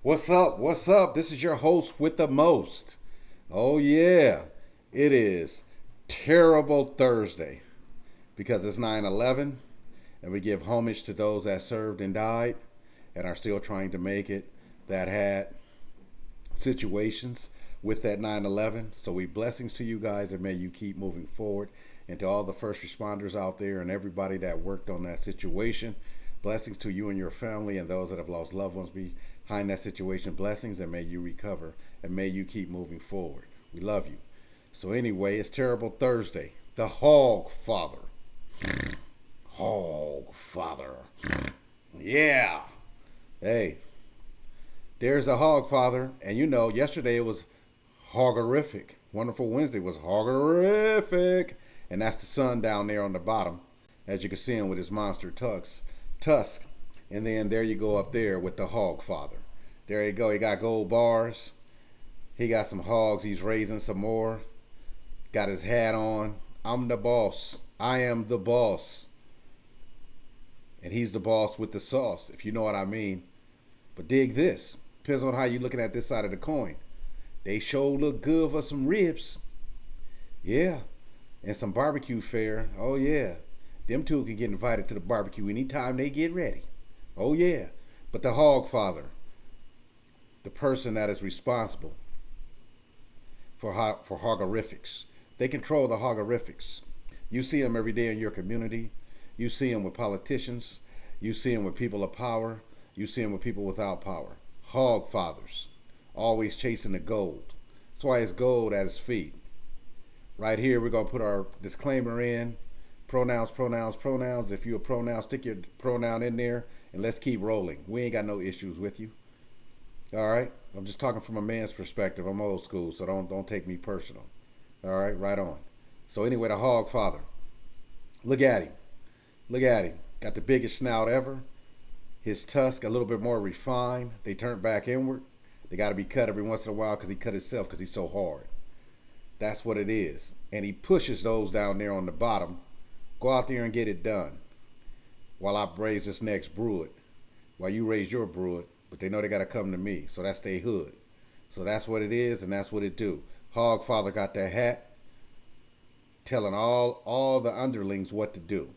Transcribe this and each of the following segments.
What's up? What's up? This is your host with the most. Oh, yeah. It is Terrible Thursday because it's 9/11 and we give homage to those that served and died and are still trying to make it that had situations with that 9/11. So we blessings to you guys and may you keep moving forward. And to all the first responders out there and everybody that worked on that situation, blessings to you and your family and those that have lost loved ones behind that situation. Blessings and may you recover and may you keep moving forward. We love you. So anyway, it's Terrible Thursday. The Hogfather. Hogfather. Yeah. Hey, there's the Hogfather. And you know, yesterday it was Hoggerific. Wonderful Wednesday was Hoggerific. And that's the sun down there on the bottom, as you can see him with his monster tusk. And then there you go up there with the Hogfather. There you go. He got gold bars. He got some hogs. He's raising some more. Got his hat on. I'm the boss. I am the boss. And he's the boss with the sauce, if you know what I mean. But dig this. Depends on how you're looking at this side of the coin. They sure look good for some ribs. Yeah. And some barbecue fare. Oh, yeah. Them two can get invited to the barbecue anytime they get ready. Oh, yeah. But the Hogfather, the person that is responsible for hoggerifics, they control the hoggerifics. You see them every day in your community. You see them with politicians. You see them with people of power. You see them with people without power. Hogfathers, always chasing the gold. That's why it's gold at his feet. Right here, we're going to put our disclaimer in. Pronouns, pronouns, pronouns. If you're a pronoun, stick your pronoun in there and let's keep rolling. We ain't got no issues with you. All right? I'm just talking from a man's perspective. I'm old school, so don't take me personal. All right? Right on. So anyway, the Hogfather. Look at him. Look at him. Got the biggest snout ever. His tusk a little bit more refined. They turn back inward. They got to be cut every once in a while because he cut himself because he's so hard. That's what it is. And he pushes those down there on the bottom. Go out there and get it done. While I raise this next brood. While you raise your brood. But they know they got to come to me. So that's their hood. So that's what it is and that's what it do. Hogfather got that hat. Telling all the underlings what to do.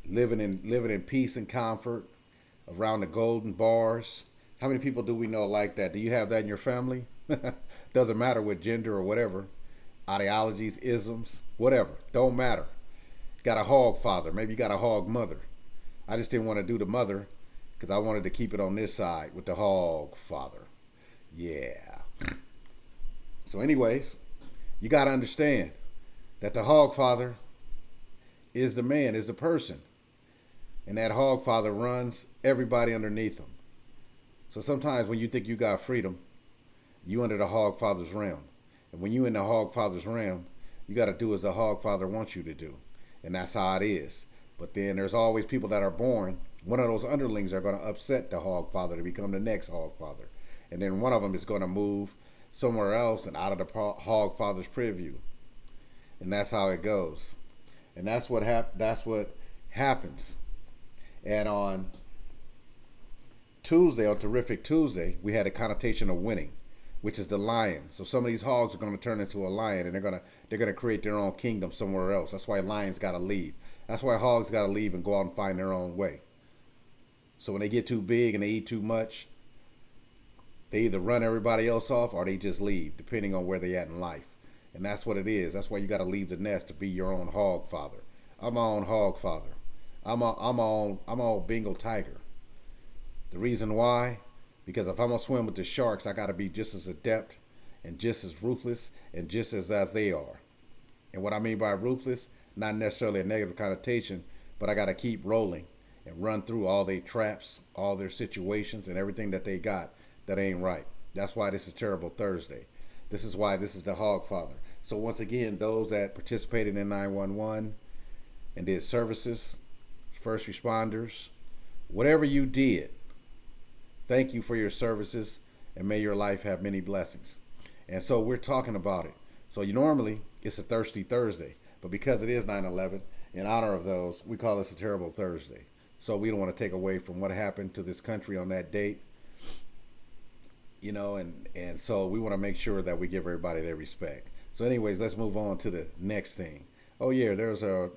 Living in peace and comfort. Around the golden bars. How many people do we know like that? Do you have that in your family? Doesn't matter what gender or whatever. Ideologies, isms, whatever. Don't matter. Got a Hogfather. Maybe you got a hog mother. I just didn't want to do the mother because I wanted to keep it on this side with the Hogfather. Yeah. So anyways, you got to understand that the Hogfather is the man, is the person. And that Hogfather runs everybody underneath him. So sometimes when you think you got freedom, you under the Hogfather's realm. And when you in the Hogfather's realm, you got to do as the Hogfather wants you to do. And that's how it is. But then there's always people that are born. One of those underlings are going to upset the Hogfather to become the next Hogfather. And then one of them is going to move somewhere else and out of the Hogfather's preview. And that's how it goes. And that's what happens. And on Tuesday, on Terrific Tuesday, we had a connotation of winning, which is the lion. So some of these hogs are going to turn into a lion, and they're gonna create their own kingdom somewhere else. That's why lions got to leave. That's why hogs got to leave and go out and find their own way. So when they get too big and they eat too much, they either run everybody else off or they just leave, depending on where they at in life. And that's what it is. That's why you got to leave the nest to be your own Hogfather. I'm my own Hogfather. I'm my own Bengal tiger. The reason why, because if I'm gonna swim with the sharks, I gotta be just as adept and just as ruthless and just as they are. And what I mean by ruthless, not necessarily a negative connotation, but I gotta keep rolling and run through all their traps, all their situations, and everything that they got that ain't right. That's why this is Terrible Thursday. This is why this is the Hogfather. So once again, those that participated in 911 and did services, first responders, whatever you did, thank you for your services and may your life have many blessings. And so we're talking about it. So normally it's a Thirsty Thursday, but because it is 9/11, in honor of those, we call this a Terrible Thursday. So we don't want to take away from what happened to this country on that date. and so we want to make sure that we give everybody their respect. So, anyways, let's move on to the next thing. Oh yeah, there's a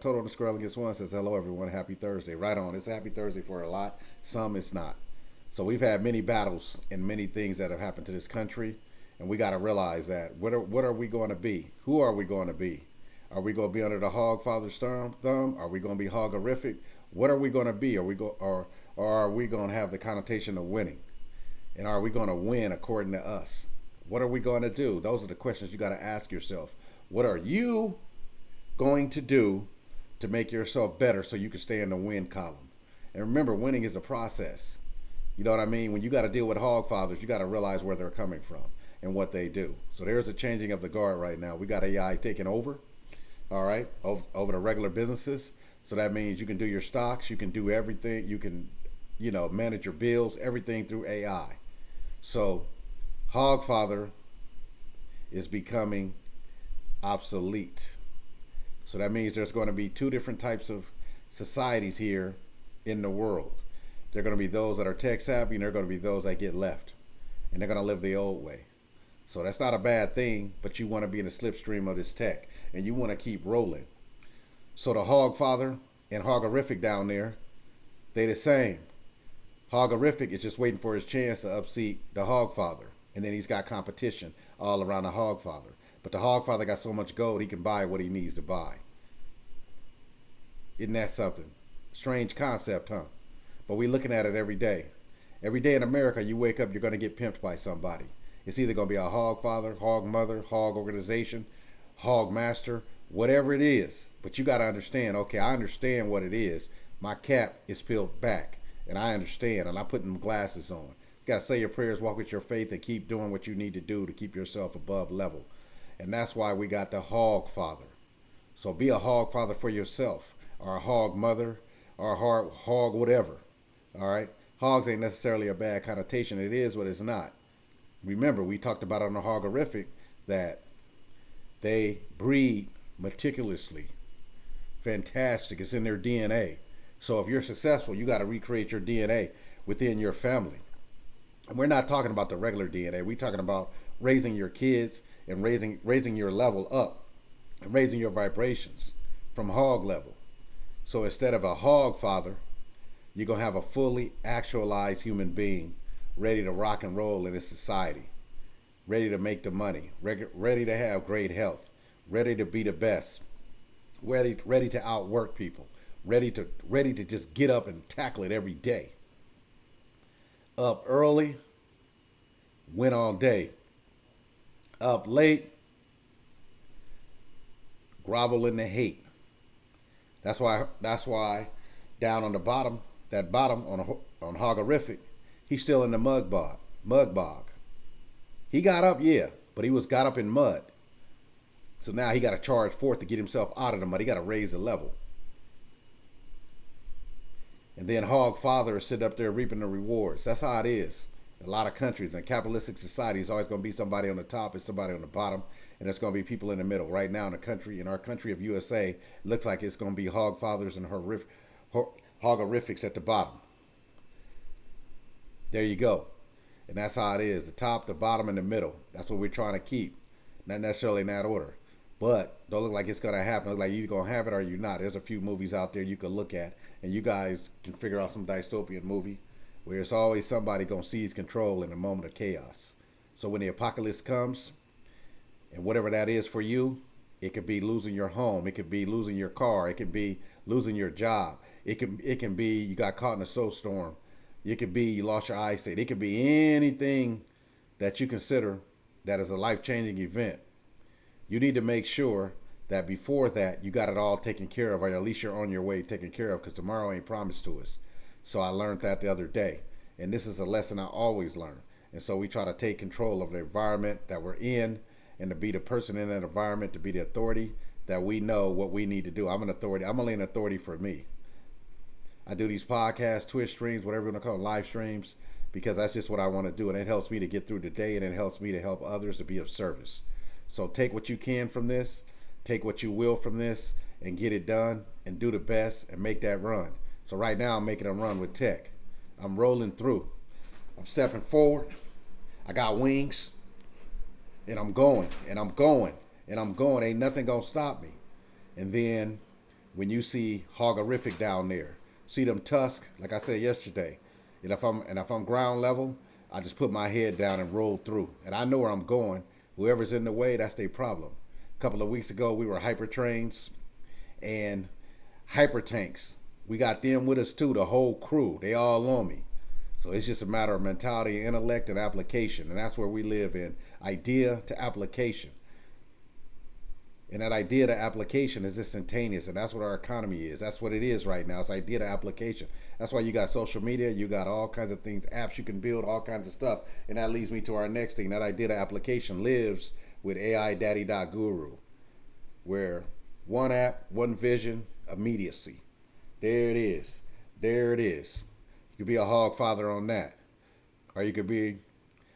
total the scroll against one says hello everyone, happy Thursday. Right on, it's happy Thursday for a lot. Some it's not. So we've had many battles and many things that have happened to this country, and we got to realize that what are we going to be? Who are we going to be? Are we going to be under the Hogfather's thumb? Are we going to be hogorific? What are we going to be? Or are we going to have the connotation of winning? And are we going to win according to us? What are we going to do? Those are the questions you got to ask yourself. What are you going to do to make yourself better so you can stay in the win column? And remember, winning is a process. You know what I mean? When you got to deal with hogfathers, you got to realize where they're coming from and what they do. So there's a changing of the guard right now. We got AI taking over, all right, over the regular businesses. So that means you can do your stocks, you can do everything, you can, manage your bills, everything through AI. So Hogfather is becoming obsolete. So that means there's going to be two different types of societies here in the world. There are going to be those that are tech savvy, and there are going to be those that get left, and they're going to live the old way. So that's not a bad thing, but you want to be in the slipstream of this tech, and you want to keep rolling. So the Hogfather and Hogorific down there, they the same. Hogorific is just waiting for his chance to unseat the Hogfather, and then he's got competition all around the Hogfather. But the Hogfather got so much gold, he can buy what he needs to buy. Isn't that something? Strange concept, huh? But we're looking at it every day. Every day in America, you wake up, you're going to get pimped by somebody. It's either going to be a Hogfather, Hog Mother, Hog Organization, Hog Master, whatever it is. But you got to understand, okay, I understand what it is. My cap is peeled back, and I understand, and I put them glasses on. You got to say your prayers, walk with your faith, and keep doing what you need to do to keep yourself above level. And that's why we got the Hogfather. So be a Hogfather for yourself, or a Hog Mother, or a hog whatever. All right? Hogs ain't necessarily a bad connotation. It is what it's not. Remember, we talked about on the Hogorific that they breed meticulously. Fantastic. It's in their DNA. So if you're successful, you got to recreate your DNA within your family. And we're not talking about the regular DNA. We're talking about raising your kids and raising your level up and raising your vibrations from hog level. So instead of a hog father, you're going to have a fully actualized human being ready to rock and roll in this society, ready to make the money, ready to have great health, ready to be the best, ready to outwork people, ready to just get up and tackle it every day. Up early, win all day. Up late, grovel in the hate. That's why down on the bottom, that bottom on Hogorific, he's still in the mud bog. He got up, yeah, but he was got up in mud. So now he got to charge forth to get himself out of the mud. He got to raise the level. And then Hogfather is sitting up there reaping the rewards. That's how it is. In a lot of countries, in capitalistic society, it's always going to be somebody on the top and somebody on the bottom, and there's going to be people in the middle. Right now in our country of USA, it looks like it's going to be Hogfathers and Hogorifics at the bottom. There you go. And that's how it is. The top, the bottom, and the middle. That's what we're trying to keep. Not necessarily in that order. But don't look like it's going to happen. Look like you're going to have it or you're not. There's a few movies out there you can look at, and you guys can figure out some dystopian movie where it's always somebody going to seize control in a moment of chaos. So when the apocalypse comes, and whatever that is for you, it could be losing your home. It could be losing your car. It could be losing your job. It can be you got caught in a snowstorm. It could be you lost your eyesight. It could be anything that you consider that is a life-changing event. You need to make sure that before that you got it all taken care of, or at least you're on your way taken care of, because tomorrow ain't promised to us. So I learned that the other day, and this is a lesson I always learn. And so we try to take control of the environment that we're in, and to be the person in that environment, to be the authority, that we know what we need to do. I'm an authority. I'm only an authority for me. I do these podcasts, Twitch streams, whatever you want to call them, live streams, because that's just what I want to do. And it helps me to get through the day, and it helps me to help others to be of service. So take what you can from this, take what you will from this, and get it done, and do the best, and make that run. So right now I'm making a run with tech. I'm rolling through. I'm stepping forward. I got wings, and I'm going, and I'm going, and I'm going. Ain't nothing gonna stop me. And then when you see Hogarific down there, see them tusks, like I said yesterday, and if I'm ground level, I just put my head down and roll through. And I know where I'm going. Whoever's in the way, that's their problem. A couple of weeks ago, we were hyper trains and hyper tanks. We got them with us too, the whole crew. They all on me. So it's just a matter of mentality, intellect, and application. And that's where we live in idea to application. And that idea to application is instantaneous, and that's what our economy is. That's what it is right now. It's idea to application. That's why you got social media, you got all kinds of things, apps you can build, all kinds of stuff. And that leads me to our next thing. That idea to application lives with AI Daddy Guru, where one app, one vision, immediacy. There it is. There it is. You could be a Hogfather on that, or you could be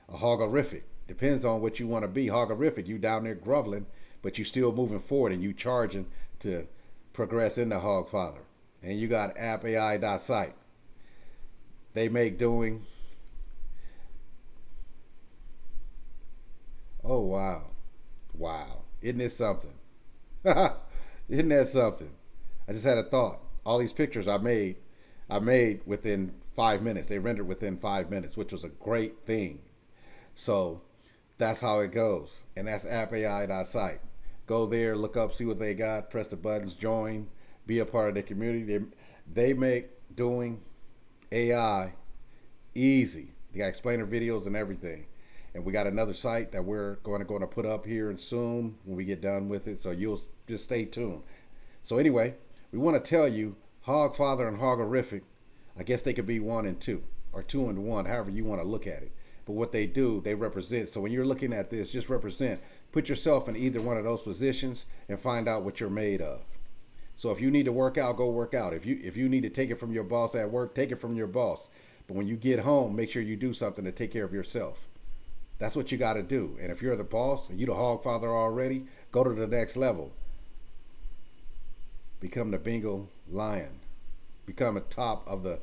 a Hogarific. Depends on what you want to be. Hogarific, you down there groveling, but you still moving forward and you charging to progress in the Hogfather. And you got appai.site. They make doing. Oh wow. Wow. Isn't this something? Isn't that something? I just had a thought. All these pictures I made within 5 minutes. They rendered within 5 minutes, which was a great thing. So that's how it goes. And that's appai.site. Go there, look up, see what they got, press the buttons, join, be a part of the community. They make doing AI easy. They got explainer videos and everything. And we got another site that we're going to put up here and soon when we get done with it. So you'll just stay tuned. So anyway, we want to tell you Hogfather and Hogarific, I guess they could be 1 and 2 or 2 and 1, however you want to look at it. But what they do, they represent. So when you're looking at this, just represent. Put yourself in either one of those positions and find out what you're made of. So if you need to work out, go work out. If you need to take it from your boss at work, take it from your boss. But when you get home, make sure you do something to take care of yourself. That's what you got to do. And if you're the boss and you the Hogfather already, go to the next level. Become the Bengal lion. Become the top of the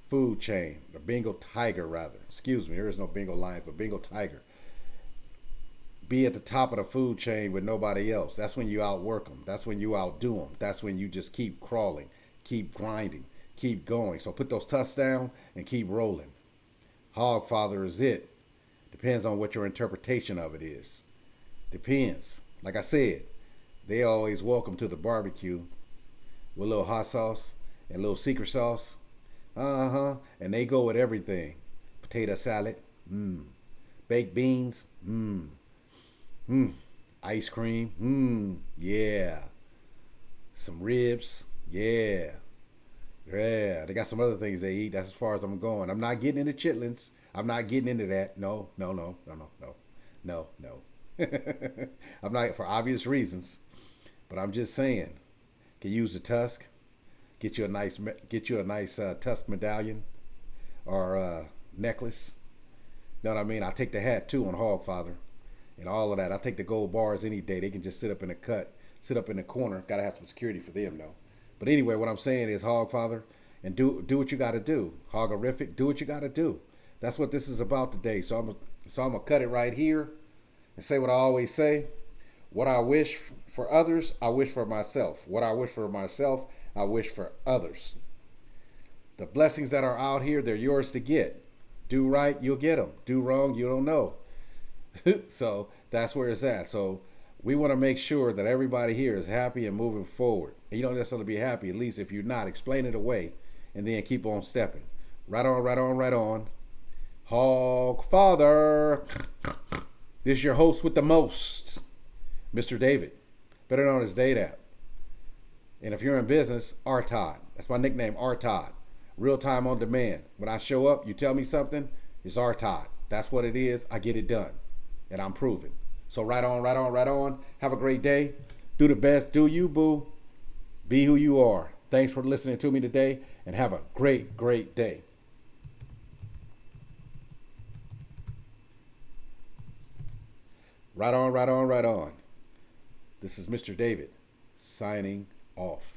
food chain. The Bengal tiger, rather. Excuse me, there is no Bengal lion, but Bengal tiger. Be at the top of the food chain with nobody else. That's when you outwork them. That's when you outdo them. That's when you just keep crawling, keep grinding, keep going. So put those tusks down and keep rolling. Hogfather is it. Depends on what your interpretation of it is. Depends. Like I said, they always welcome to the barbecue with a little hot sauce and a little secret sauce. And they go with everything. Potato salad. Baked beans. Ice cream. Yeah. Some ribs. Yeah. Yeah. They got some other things they eat. That's as far as I'm going. I'm not getting into chitlins. I'm not getting into that. No. I'm not, for obvious reasons. But I'm just saying. Can use the tusk. Get you a nice tusk medallion or necklace. Know what I mean? I take the hat too on Hogfather. And all of that. I take the gold bars any day. They can just sit up in the corner. Gotta have some security for them though. But anyway, what I'm saying is Hogfather, and do what you gotta do. Hogarific, do what you gotta do. That's what this is about today. So I'm gonna cut it right here and say what I always say. What I wish for others, I wish for myself. What I wish for myself, I wish for others. The blessings that are out here, they're yours to get. Do right, you'll get them. Do wrong, you don't know. So that's where it's at. So we want to make sure that everybody here is happy and moving forward. And you don't necessarily be happy, at least if you're not. Explain it away and then keep on stepping. Right on, right on, right on. Hogfather. This is your host with the most, Mr. David, better known as Daytap. And if you're in business, R Todd. That's my nickname, R Todd. Real time on demand. When I show up, you tell me something, it's R Todd. That's what it is. I get it done. And I'm proving. So right on, right on, right on. Have a great day. Do the best. Do you, boo. Be who you are. Thanks for listening to me today. And have a great, great day. Right on, right on, right on. This is Mr. David signing off.